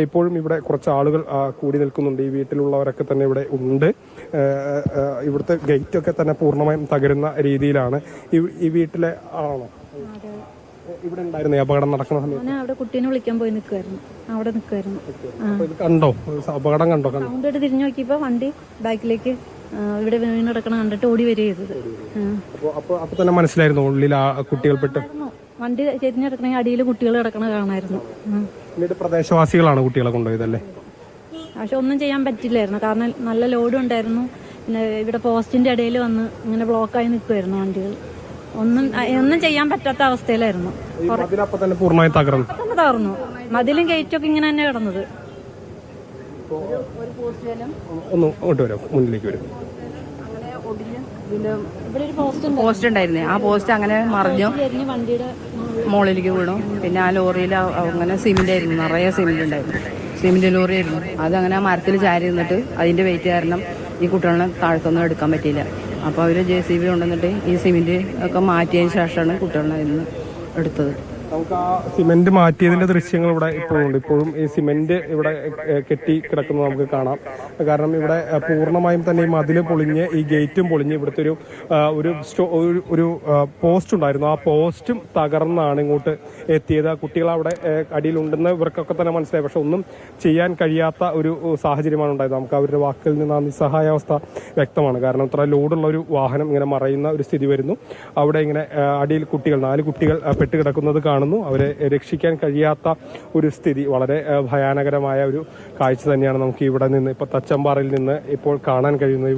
ഇപ്പോഴും ഇവിടെ കുറച്ച് ആളുകൾ കൂടി നിൽക്കുന്നുണ്ട്. ഈ വീട്ടിലുള്ളവരൊക്കെ തന്നെ ഇവിടെ ഉണ്ട്. ഇവിടുത്തെ ഗേറ്റൊക്കെ തന്നെ പൂർണ്ണമായും തകരുന്ന രീതിയിലാണ്. ഈ വീട്ടിലെ ആണോ ഇവിടെ ഉണ്ടായിരുന്നു അപകടം നടക്കുന്ന സമയത്ത്? അവിടെ കുട്ടീനെ വിളിക്കാൻ പോയി നിൽക്കുമായിരുന്നു. അവിടെ നിൽക്കുമായിരുന്നു. കണ്ടോ അപകടം? കണ്ടോ? സൗണ്ടായിട്ട് തിരിഞ്ഞു നോക്കിയപ്പോ വണ്ടി ബാക്കിലേക്ക് ഇവിടെ വീണ് കിടക്കണ കണ്ടിട്ട് ഓടി വരിക ചെയ്തത്. അപ്പൊ തന്നെ മനസ്സിലായിരുന്നു ഉള്ളിൽ കുട്ടികൾ പെട്ട് വണ്ടി ചെരിഞ്ഞ് കിടക്കണമെങ്കിൽ അടിയിൽ കുട്ടികൾ കിടക്കണ കാണായിരുന്നു. പ്രദേശവാസികളാണ് കുട്ടികളെ കൊണ്ടുപോയതല്ലേ? പക്ഷെ ഒന്നും ചെയ്യാൻ പറ്റില്ലായിരുന്നു. കാരണം നല്ല ലോഡും ഉണ്ടായിരുന്നു. പിന്നെ ഇവിടെ പോസ്റ്റിന്റെ ഇടയിൽ വന്ന് ഇങ്ങനെ ബ്ലോക്കായി നിൽക്കുമായിരുന്നു വണ്ടികൾ. ഒന്നും ചെയ്യാൻ പറ്റാത്ത അവസ്ഥയിലായിരുന്നു. പൂർണ്ണമായി തകർന്നു. മതിലും ഗേറ്റൊക്കെ ഇങ്ങനെ തന്നെ കിടന്നത്. മുന്നിലേക്ക് വരും. പോസ്റ്റ് ഉണ്ടായിരുന്നേ, ആ പോസ്റ്റ് അങ്ങനെ മറിഞ്ഞു വണ്ടിയുടെ മുകളിലേക്ക് വീണു. പിന്നെ ആ ലോറിയിൽ അങ്ങനെ സിമെന്റ് ആയിരുന്നു, നിറയെ സിമെന്റ് ഉണ്ടായിരുന്നു. സിമെന്റ് ലോറി ആയിരുന്നു. അതങ്ങനെ മരത്തിൽ ചാരി നിന്നിട്ട് അതിന്റെ വെയിറ്റ് കാരണം ഈ കുട്ടികളെ താഴ്ത്തൊന്നും എടുക്കാൻ പറ്റിയില്ല. അപ്പോൾ അവർ JCB കൊണ്ടുവന്നിട്ട് ഈ സിമെന്റ് ഒക്കെ മാറ്റിയതിന് ശേഷമാണ് കുട്ടികളെ ഇന്ന് എടുത്തത്. നമുക്ക് ആ സിമെന്റ് മാറ്റിയതിന്റെ ദൃശ്യങ്ങൾ ഇവിടെ ഇപ്പോഴുണ്ട്. ഇപ്പോഴും ഈ സിമെന്റ് ഇവിടെ കെട്ടി കിടക്കുന്നത് നമുക്ക് കാണാം. കാരണം ഇവിടെ പൂർണ്ണമായും തന്നെ ഈ മതില് പൊളിഞ്ഞ് ഈ ഗേറ്റും പൊളിഞ്ഞ് ഇവിടുത്തെ ഒരു പോസ്റ്റ് ഉണ്ടായിരുന്നു. ആ പോസ്റ്റും തകർന്നാണ് ഇങ്ങോട്ട് എത്തിയത്. ആ കുട്ടികൾ അവിടെ അടിയിലുണ്ടെന്ന് ഇവർക്കൊക്കെ തന്നെ മനസ്സിലായി. പക്ഷെ ഒന്നും ചെയ്യാൻ കഴിയാത്ത ഒരു സാഹചര്യമാണ് ഉണ്ടായത്. നമുക്ക് അവരുടെ വാക്കിൽ നിന്ന് ആ നിസ്സഹായാവസ്ഥ വ്യക്തമാണ്. കാരണം ഇത്ര ലോഡുള്ള ഒരു വാഹനം ഇങ്ങനെ മറയുന്ന ഒരു സ്ഥിതി വരുന്നു. അവിടെ ഇങ്ങനെ അടിയിൽ 4 കുട്ടികൾ പെട്ടുകിടക്കുന്നത് കാണുന്നു. അവരെ രക്ഷിക്കാൻ കഴിയാത്ത ഒരു സ്ഥിതി, വളരെ ഭയാനകരമായ ഒരു കാഴ്ച തന്നെയാണ് നമുക്ക് ഇവിടെ നിന്ന്, ഇപ്പൊ തച്ചമ്പാറയിൽ നിന്ന് ഇപ്പോൾ കാണാൻ കഴിയുന്നത്.